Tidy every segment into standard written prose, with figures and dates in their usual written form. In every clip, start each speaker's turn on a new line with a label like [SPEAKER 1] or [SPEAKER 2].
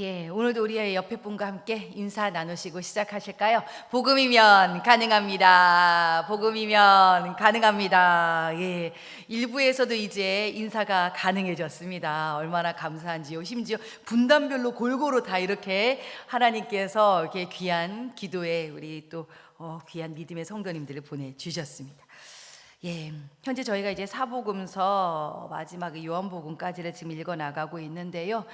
[SPEAKER 1] 예, 오늘도 우리의 옆에 분과 함께 인사 나누시고 시작하실까요? 복음이면 가능합니다. 복음이면 가능합니다. 예, 일부에서도 이제 인사가 가능해졌습니다. 얼마나 감사한지요. 심지어 분단별로 골고루 다 이렇게 하나님께서 이렇게 귀한 기도에 우리 또 귀한 믿음의 성도님들을 보내주셨습니다. 예, 현재 저희가 이제 사복음서 마지막 요한복음까지를 지금 읽어 나가고 있는데요.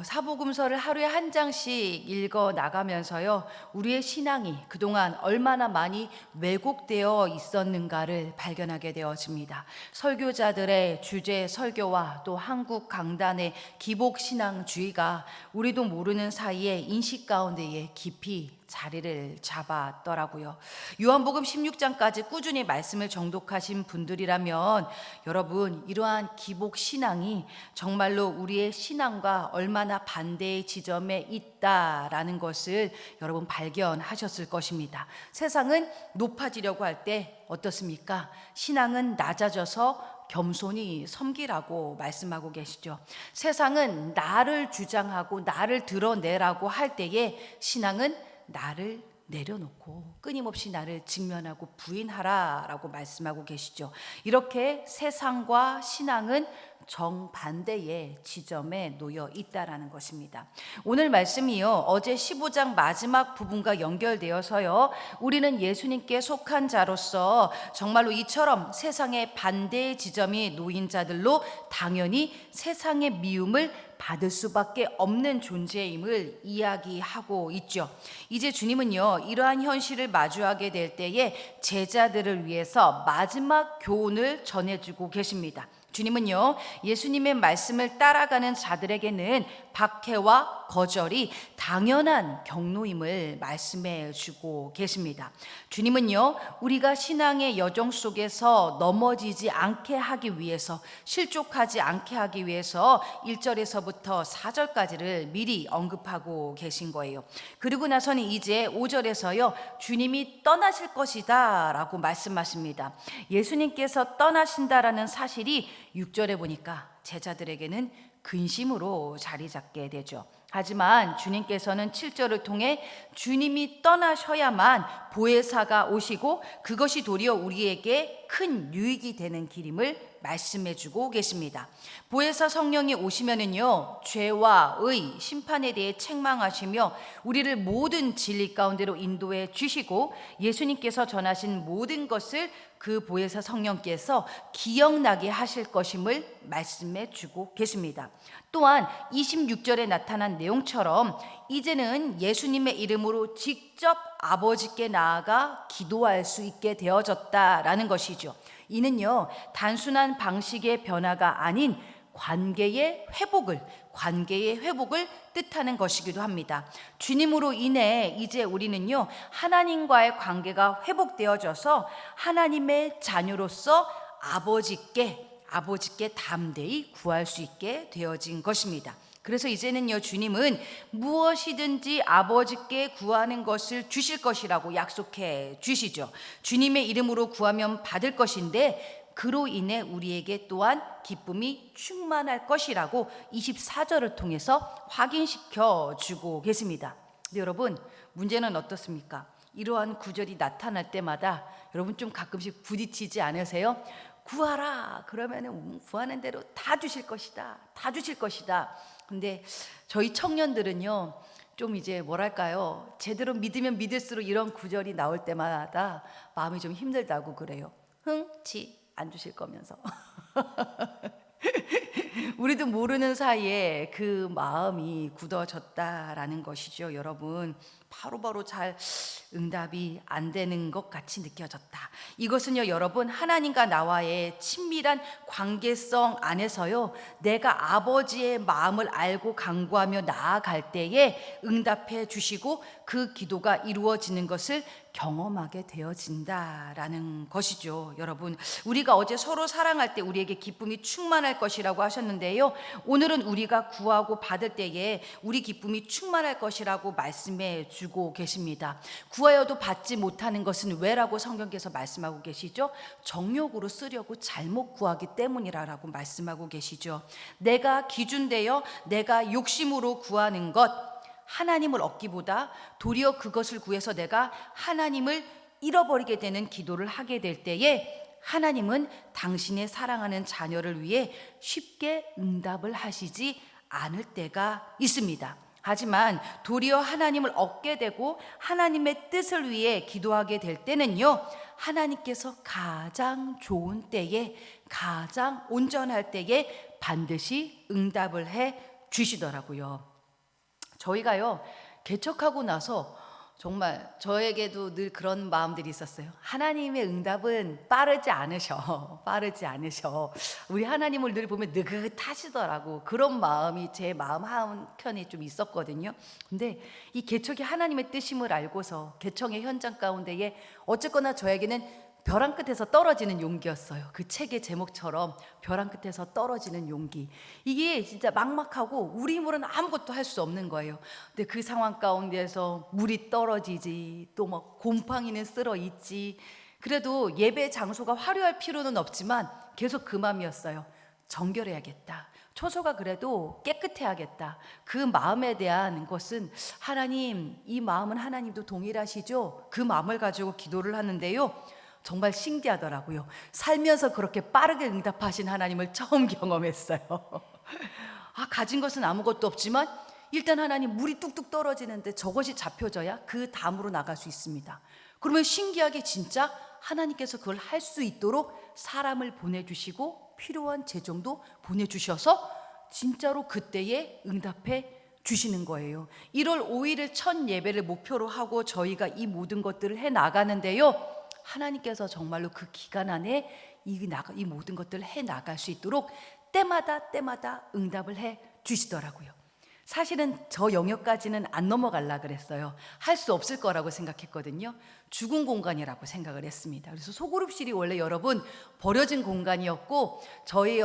[SPEAKER 1] 사복음서를 하루에 한 장씩 읽어 나가면서요, 우리의 신앙이 그동안 얼마나 많이 왜곡되어 있었는가를 발견하게 되어집니다. 설교자들의 주제 설교와 또 한국 강단의 기복 신앙주의가 우리도 모르는 사이에 인식 가운데에 깊이 자리를 잡았더라고요. 요한복음 16장까지 꾸준히 말씀을 정독하신 분들이라면 여러분, 이러한 기복 신앙이 정말로 우리의 신앙과 얼마나 반대의 지점에 있다라는 것을 여러분 발견하셨을 것입니다. 세상은 높아지려고 할 때 어떻습니까? 신앙은 낮아져서 겸손히 섬기라고 말씀하고 계시죠. 세상은 나를 주장하고 나를 드러내라고 할 때에 신앙은 나를 내려놓고 끊임없이 나를 직면하고 부인하라라고 말씀하고 계시죠. 이렇게 세상과 신앙은 정반대의 지점에 놓여 있다라는 것입니다. 오늘 말씀이요, 어제 15장 마지막 부분과 연결되어서요, 우리는 예수님께 속한 자로서 정말로 이처럼 세상의 반대의 지점이 놓인 자들로 당연히 세상의 미움을 받을 수밖에 없는 존재임을 이야기하고 있죠. 이제 주님은요, 이러한 현실을 마주하게 될 때에 제자들을 위해서 마지막 교훈을 전해주고 계십니다. 주님은요, 예수님의 말씀을 따라가는 자들에게는 박해와 거절이 당연한 경로임을 말씀해 주고 계십니다. 주님은요, 우리가 신앙의 여정 속에서 넘어지지 않게 하기 위해서, 실족하지 않게 하기 위해서 1절에서부터 4절까지를 미리 언급하고 계신 거예요. 그리고 나서는 이제 5절에서요, 주님이 떠나실 것이다 라고 말씀하십니다. 예수님께서 떠나신다라는 사실이 6절에 보니까 제자들에게는 근심으로 자리 잡게 되죠. 하지만 주님께서는 7절을 통해 주님이 떠나셔야만 보혜사가 오시고 그것이 도리어 우리에게 큰 유익이 되는 길임을 말씀해 주고 계십니다. 보혜사 성령이 오시면은요, 죄와 의, 심판에 대해 책망하시며 우리를 모든 진리 가운데로 인도해 주시고 예수님께서 전하신 모든 것을 그 보혜사 성령께서 기억나게 하실 것임을 말씀해 주고 계십니다. 또한 26절에 나타난 내용처럼 이제는 예수님의 이름으로 직접 아버지께 나아가 기도할 수 있게 되어졌다라는 것이죠. 이는요, 단순한 방식의 변화가 아닌 관계의 회복을 뜻하는 것이기도 합니다. 주님으로 인해 이제 우리는요, 하나님과의 관계가 회복되어져서 하나님의 자녀로서 아버지께 담대히 구할 수 있게 되어진 것입니다. 그래서 이제는요, 주님은 무엇이든지 아버지께 구하는 것을 주실 것이라고 약속해 주시죠. 주님의 이름으로 구하면 받을 것인데 그로 인해 우리에게 또한 기쁨이 충만할 것이라고 24절을 통해서 확인시켜 주고 계십니다. 근데 여러분, 문제는 어떻습니까? 이러한 구절이 나타날 때마다 여러분 좀 가끔씩 부딪히지 않으세요? 구하라 그러면 구하는 대로 다 주실 것이다, 다 주실 것이다. 근데 저희 청년들은요, 좀 이제 뭐랄까요, 제대로 믿으면 믿을수록 이런 구절이 나올 때마다 마음이 좀 힘들다고 그래요. 흥치 안 주실 거면서. 우리도 모르는 사이에 그 마음이 굳어졌다라는 것이죠. 여러분, 바로바로 잘 응답이 안 되는 것 같이 느껴졌다. 이것은요, 여러분, 하나님과 나와의 친밀한 관계성 안에서요, 내가 아버지의 마음을 알고 간구하며 나아갈 때에 응답해 주시고 그 기도가 이루어지는 것을 경험하게 되어진다라는 것이죠. 여러분, 우리가 어제 서로 사랑할 때 우리에게 기쁨이 충만할 것이라고 하셨는데요, 오늘은 우리가 구하고 받을 때에 우리 기쁨이 충만할 것이라고 말씀해 주고 계십니다. 구하여도 받지 못하는 것은 왜라고 성경께서 말씀하고 계시죠? 정욕으로 쓰려고 잘못 구하기 때문이라고 말씀하고 계시죠. 내가 기준되어 내가 욕심으로 구하는 것, 하나님을 얻기보다 도리어 그것을 구해서 내가 하나님을 잃어버리게 되는 기도를 하게 될 때에 하나님은 당신의 사랑하는 자녀를 위해 쉽게 응답을 하시지 않을 때가 있습니다. 하지만 도리어 하나님을 얻게 되고 하나님의 뜻을 위해 기도하게 될 때는요, 하나님께서 가장 좋은 때에, 가장 온전할 때에 반드시 응답을 해 주시더라고요. 저희가요, 개척하고 나서 정말 저에게도 늘 그런 마음들이 있었어요. 하나님의 응답은 빠르지 않으셔. 우리 하나님을 늘 보면 느긋하시더라고. 그런 마음이 제 마음 한켠에 좀 있었거든요. 근데 이 개척이 하나님의 뜻임을 알고서 개척의 현장 가운데에 어쨌거나 저에게는 벼랑 끝에서 떨어지는 용기였어요. 그 책의 제목처럼 벼랑 끝에서 떨어지는 용기. 이게 진짜 막막하고 우리 힘으로는 아무것도 할 수 없는 거예요. 근데 그 상황 가운데서 물이 떨어지지, 또 막 곰팡이는 쓸어 있지. 그래도 예배 장소가 화려할 필요는 없지만 계속 그 마음이었어요. 정결해야겠다. 처소가 그래도 깨끗해야겠다. 그 마음에 대한 것은 하나님, 이 마음은 하나님도 동일하시죠? 그 마음을 가지고 기도를 하는데요, 정말 신기하더라고요. 살면서 그렇게 빠르게 응답하신 하나님을 처음 경험했어요. 가진 것은 아무것도 없지만 일단 하나님, 물이 뚝뚝 떨어지는데 저것이 잡혀져야 그 다음으로 나갈 수 있습니다. 그러면 신기하게 진짜 하나님께서 그걸 할 수 있도록 사람을 보내주시고 필요한 재정도 보내주셔서 진짜로 그때에 응답해 주시는 거예요. 1월 5일을 첫 예배를 목표로 하고 저희가 이 모든 것들을 해 나가는데요, 하나님께서 정말로 그 기간 안에 이 모든 것들을 해 나갈 수 있도록 때마다 응답을 해 주시더라고요. 사실은 저 영역까지는 안 넘어가려고 그랬어요. 할 수 없을 거라고 생각했거든요. 죽은 공간이라고 생각을 했습니다. 그래서 소그룹실이 원래 여러분 버려진 공간이었고, 저희의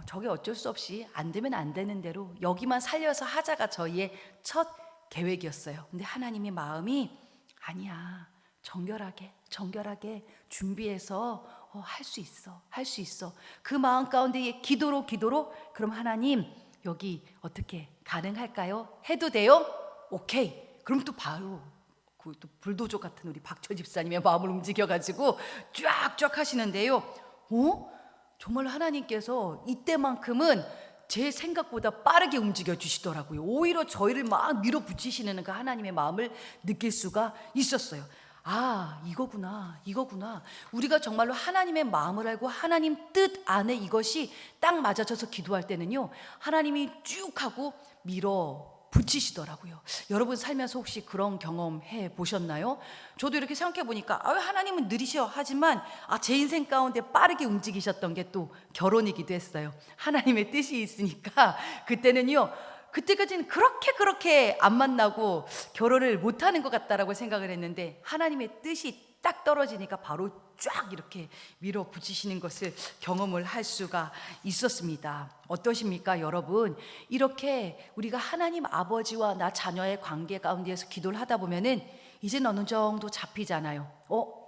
[SPEAKER 1] 저게 어쩔 수 없이 안 되면 안 되는 대로 여기만 살려서 하자가 저희의 첫 계획이었어요. 근데 하나님의 마음이 아니야, 정결하게 준비해서 할 수 있어. 그 마음 가운데에 기도로 그럼 하나님, 여기 어떻게 가능할까요? 해도 돼요? 오케이. 그럼 또 바로 또 불도저 같은 우리 박철 집사님의 마음을 움직여가지고 쫙쫙 하시는데요. 정말 하나님께서 이때만큼은 제 생각보다 빠르게 움직여 주시더라고요. 오히려 저희를 막 밀어붙이시는 그 하나님의 마음을 느낄 수가 있었어요. 이거구나. 우리가 정말로 하나님의 마음을 알고 하나님 뜻 안에 이것이 딱 맞아져서 기도할 때는요, 하나님이 쭉 하고 밀어붙이시더라고요. 여러분 살면서 혹시 그런 경험 해보셨나요? 저도 이렇게 생각해 보니까 하나님은 느리셔 하지만 제 인생 가운데 빠르게 움직이셨던 게 또 결혼이기도 했어요. 하나님의 뜻이 있으니까 그때까지는 그렇게 안 만나고 결혼을 못하는 것 같다라고 생각을 했는데, 하나님의 뜻이 딱 떨어지니까 바로 쫙 이렇게 밀어붙이시는 것을 경험을 할 수가 있었습니다. 어떠십니까 여러분? 이렇게 우리가 하나님 아버지와 나 자녀의 관계 가운데에서 기도를 하다 보면은 이제는 어느 정도 잡히잖아요.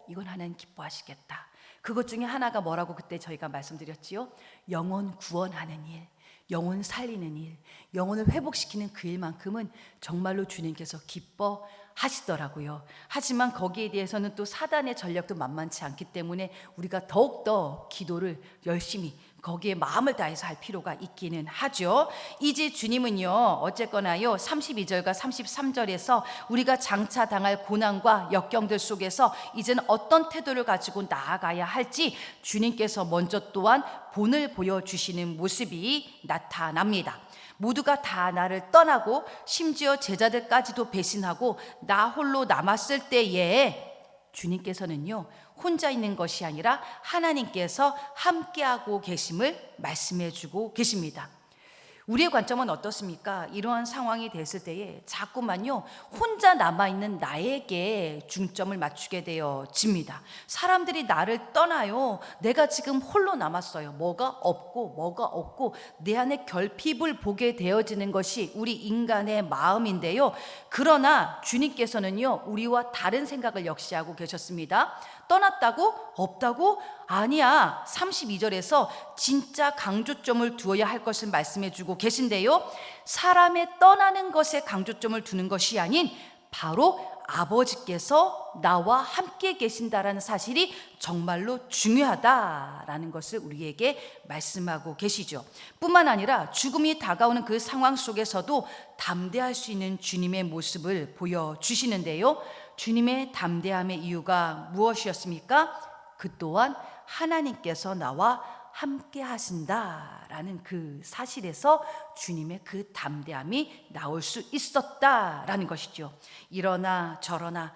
[SPEAKER 1] 이건 하나님 기뻐하시겠다. 그것 중에 하나가 뭐라고 그때 저희가 말씀드렸지요? 영혼 구원하는 일, 영혼 살리는 일, 영혼을 회복시키는 그 일만큼은 정말로 주님께서 기뻐하시더라고요. 하지만 거기에 대해서는 또 사단의 전략도 만만치 않기 때문에 우리가 더욱더 기도를 열심히 거기에 마음을 다해서 할 필요가 있기는 하죠. 이제 주님은요, 어쨌거나요 32절과 33절에서 우리가 장차 당할 고난과 역경들 속에서 이제는 어떤 태도를 가지고 나아가야 할지 주님께서 먼저 또한 본을 보여주시는 모습이 나타납니다. 모두가 다 나를 떠나고 심지어 제자들까지도 배신하고 나 홀로 남았을 때에 주님께서는요, 혼자 있는 것이 아니라 하나님께서 함께하고 계심을 말씀해 주고 계십니다. 우리의 관점은 어떻습니까? 이러한 상황이 됐을 때에 자꾸만요, 혼자 남아있는 나에게 중점을 맞추게 되어집니다. 사람들이 나를 떠나요. 내가 지금 홀로 남았어요. 뭐가 없고 내 안에 결핍을 보게 되어지는 것이 우리 인간의 마음인데요. 그러나 주님께서는요, 우리와 다른 생각을 역시 하고 계셨습니다. 떠났다고? 없다고? 아니야. 32절에서 진짜 강조점을 두어야 할 것을 말씀해 주고 계신데요. 사람의 떠나는 것에 강조점을 두는 것이 아닌 바로 아버지께서 나와 함께 계신다라는 사실이 정말로 중요하다라는 것을 우리에게 말씀하고 계시죠. 뿐만 아니라 죽음이 다가오는 그 상황 속에서도 담대할 수 있는 주님의 모습을 보여주시는데요. 주님의 담대함의 이유가 무엇이었습니까? 그 또한 하나님께서 나와 함께 하신다라는 그 사실에서 주님의 그 담대함이 나올 수 있었다라는 것이죠. 이러나 저러나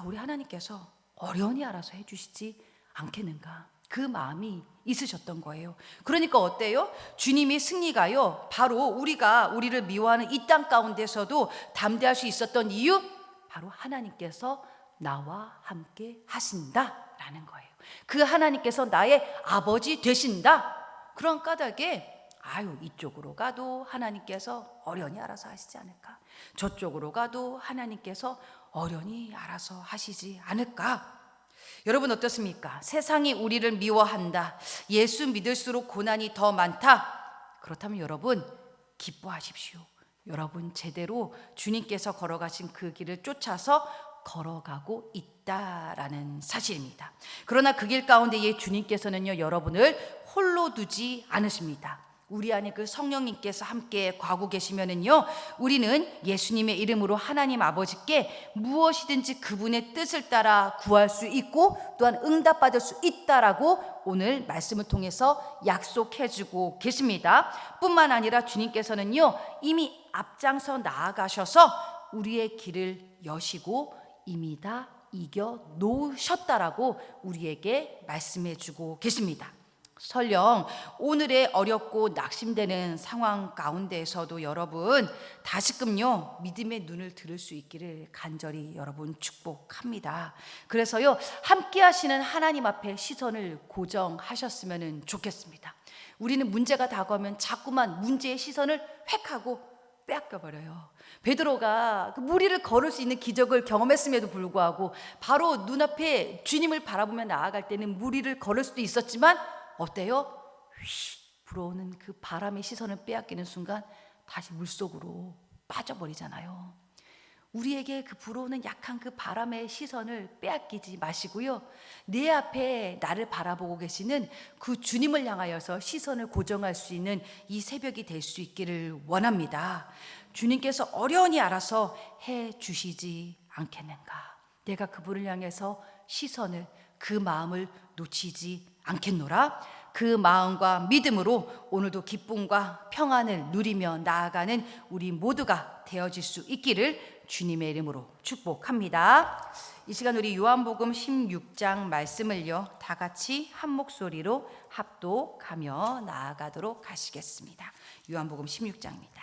[SPEAKER 1] 우리 하나님께서 어련히 알아서 해주시지 않겠는가, 그 마음이 있으셨던 거예요. 그러니까 어때요? 주님의 승리가요, 바로 우리를 미워하는 이 땅 가운데서도 담대할 수 있었던 이유, 바로 하나님께서 나와 함께 하신다라는 거예요. 그 하나님께서 나의 아버지 되신다. 그런 까닭에 이쪽으로 가도 하나님께서 어련히 알아서 하시지 않을까, 저쪽으로 가도 하나님께서 어련히 알아서 하시지 않을까. 여러분 어떻습니까? 세상이 우리를 미워한다, 예수 믿을수록 고난이 더 많다. 그렇다면 여러분 기뻐하십시오. 여러분 제대로 주님께서 걸어가신 그 길을 쫓아서 걸어가고 있다라는 사실입니다. 그러나 그 길 가운데 주님께서는요, 여러분을 홀로 두지 않으십니다. 우리 안에 그 성령님께서 함께 가고 계시면은요, 우리는 예수님의 이름으로 하나님 아버지께 무엇이든지 그분의 뜻을 따라 구할 수 있고 또한 응답받을 수 있다라고 오늘 말씀을 통해서 약속해주고 계십니다. 뿐만 아니라 주님께서는요, 이미 앞장서 나아가셔서 우리의 길을 여시고 이미 다 이겨 놓으셨다라고 우리에게 말씀해주고 계십니다. 설령 오늘의 어렵고 낙심되는 상황 가운데에서도 여러분 다시금요 믿음의 눈을 들을 수 있기를 간절히 여러분 축복합니다. 그래서요, 함께 하시는 하나님 앞에 시선을 고정하셨으면 좋겠습니다. 우리는 문제가 다가오면 자꾸만 문제의 시선을 획하고 빼앗겨버려요. 베드로가 그 무리를 걸을 수 있는 기적을 경험했음에도 불구하고 바로 눈앞에 주님을 바라보며 나아갈 때는 무리를 걸을 수도 있었지만 어때요? 불어오는 그 바람의 시선을 빼앗기는 순간 다시 물속으로 빠져버리잖아요. 우리에게 그 불어오는 약한 그 바람의 시선을 빼앗기지 마시고요, 내 앞에 나를 바라보고 계시는 그 주님을 향하여서 시선을 고정할 수 있는 이 새벽이 될 수 있기를 원합니다. 주님께서 어련히 알아서 해 주시지 않겠는가. 내가 그분을 향해서 시선을, 그 마음을 놓치지 않겠노라. 그 마음과 믿음으로 오늘도 기쁨과 평안을 누리며 나아가는 우리 모두가 되어질 수 있기를 주님의 이름으로 축복합니다. 이 시간 우리 요한복음 16장 말씀을요, 다 같이 한 목소리로 합독하며 나아가도록 하시겠습니다. 요한복음 16장입니다.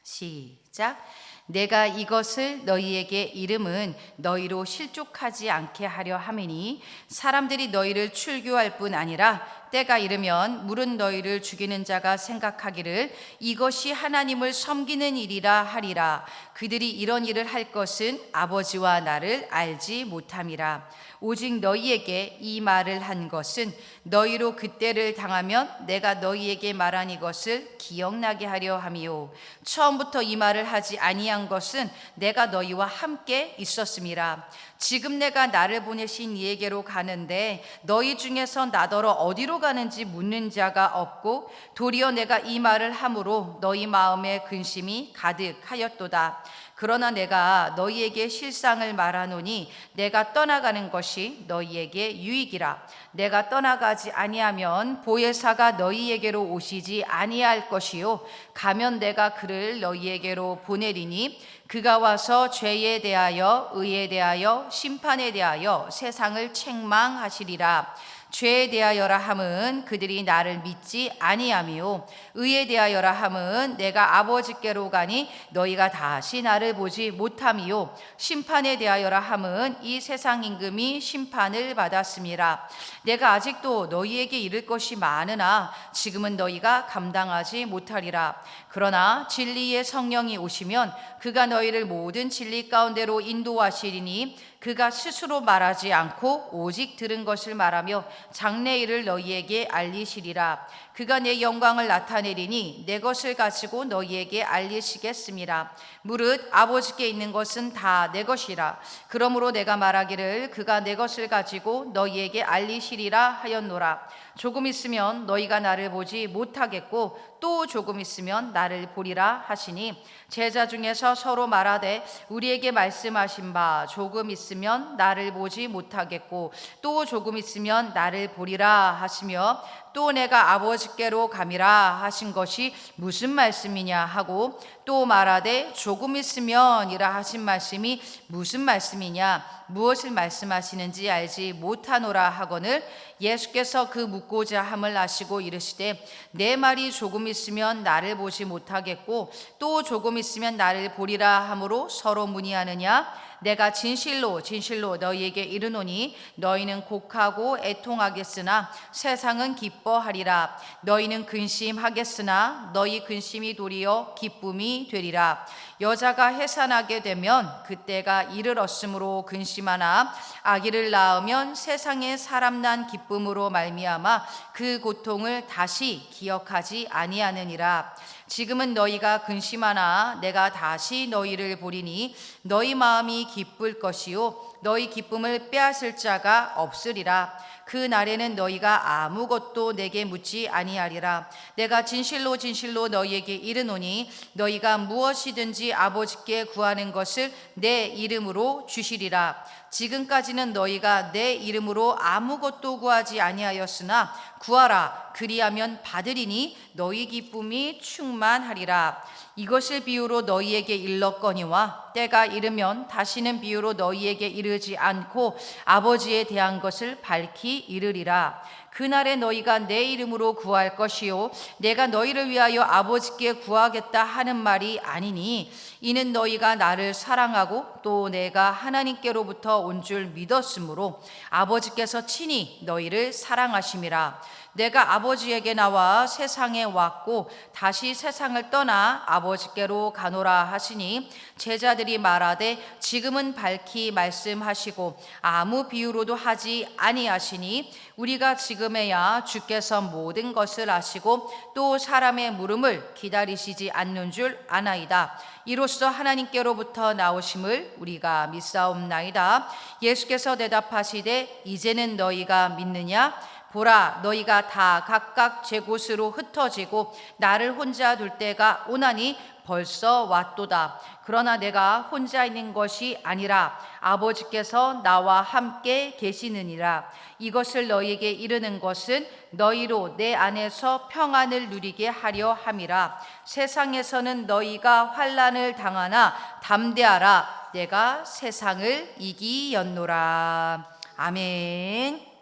[SPEAKER 1] 시작. 내가 이것을 너희에게 이름은 너희로 실족하지 않게 하려 함이니 사람들이 너희를 출교할 뿐 아니라 때가 이르면 물은 너희를 죽이는 자가 생각하기를 이것이 하나님을 섬기는 일이라 하리라. 그들이 이런 일을 할 것은 아버지와 나를 알지 못함이라. 오직 너희에게 이 말을 한 것은 너희로 그때를 당하면 내가 너희에게 말한 이것을 기억나게 하려 함이요, 처음부터 이 말을 하지 아니한 것은 내가 너희와 함께 있었음이라. 지금 내가 나를 보내신 이에게로 가는데 너희 중에서 나더러 어디로 가는지 묻는 자가 없고 도리어 내가 이 말을 함으로 너희 마음에 근심이 가득하였도다. 그러나 내가 너희에게 실상을 말하노니 내가 떠나가는 것이 너희에게 유익이라. 내가 떠나가지 아니하면 보혜사가 너희에게로 오시지 아니할 것이요, 가면 내가 그를 너희에게로 보내리니 그가 와서 죄에 대하여 의에 대하여 심판에 대하여 세상을 책망하시리라. 죄에 대하여라 함은 그들이 나를 믿지 아니함이요 의에 대하여라 함은 내가 아버지께로 가니 너희가 다시 나를 보지 못함이요 심판에 대하여라 함은 이 세상 임금이 심판을 받았음이라. 내가 아직도 너희에게 이를 것이 많으나 지금은 너희가 감당하지 못하리라. 그러나 진리의 성령이 오시면 그가 너희를 모든 진리 가운데로 인도하시리니 그가 스스로 말하지 않고 오직 들은 것을 말하며 장래일을 너희에게 알리시리라. 그가 내 영광을 나타내리니 내 것을 가지고 너희에게 알리시겠음이라. 무릇 아버지께 있는 것은 다 내 것이라. 그러므로 내가 말하기를 그가 내 것을 가지고 너희에게 알리시리라 하였노라. 조금 있으면 너희가 나를 보지 못하겠고 또 조금 있으면 나를 보리라 하시니 제자 중에서 서로 말하되 우리에게 말씀하신 바 조금 있으면 나를 보지 못하겠고 또 조금 있으면 나를 보리라 하시며 또 내가 아버지께로 감이라 하신 것이 무슨 말씀이냐 하고 또 말하되 조금 있으면이라 하신 말씀이 무슨 말씀이냐 무엇을 말씀하시는지 알지 못하노라 하거늘 예수께서 그 묻고자 함을 아시고 이르시되 내 말이 조금 있으면 나를 보지 못하겠고 또 조금 있으면 나를 보리라 하므로 서로 문의하느냐. 내가 진실로 진실로 너희에게 이르노니 너희는 곡하고 애통하겠으나 세상은 기뻐하리라. 너희는 근심하겠으나 너희 근심이 도리어 기쁨이 되리라. 여자가 해산하게 되면 그때가 이르렀으므로 근심하나 아기를 낳으면 세상에 사람 난 기쁨으로 말미암아 그 고통을 다시 기억하지 아니하느니라. 지금은 너희가 근심하나 내가 다시 너희를 보리니 너희 마음이 기쁠 것이요 너희 기쁨을 빼앗을 자가 없으리라. 그 날에는 너희가 아무것도 내게 묻지 아니하리라. 내가 진실로 진실로 너희에게 이르노니 너희가 무엇이든지 아버지께 구하는 것을 내 이름으로 주시리라. 지금까지는 너희가 내 이름으로 아무것도 구하지 아니하였으나 구하라 그리하면 받으리니 너희 기쁨이 충만하리라. 이것을 비유로 너희에게 일렀거니와 때가 이르면 다시는 비유로 너희에게 이르지 않고 아버지에 대한 것을 밝히 이르리라. 그날에 너희가 내 이름으로 구할 것이요 내가 너희를 위하여 아버지께 구하겠다 하는 말이 아니니 이는 너희가 나를 사랑하고 또 내가 하나님께로부터 온 줄 믿었으므로 아버지께서 친히 너희를 사랑하심이라. 내가 아버지에게 나와 세상에 왔고 다시 세상을 떠나 아버지께로 가노라 하시니 제자들이 말하되 지금은 밝히 말씀하시고 아무 비유로도 하지 아니하시니 우리가 지금에야 주께서 모든 것을 아시고 또 사람의 물음을 기다리시지 않는 줄 아나이다. 이로써 하나님께로부터 나오심을 우리가 믿사옵나이다. 예수께서 대답하시되 이제는 너희가 믿느냐? 보라 너희가 다 각각 제 곳으로 흩어지고 나를 혼자 둘 때가 오나니 벌써 왔도다. 그러나 내가 혼자 있는 것이 아니라 아버지께서 나와 함께 계시느니라. 이것을 너희에게 이르는 것은 너희로 내 안에서 평안을 누리게 하려 함이라. 세상에서는 너희가 환난을 당하나 담대하라. 내가 세상을 이기었노라. 아멘.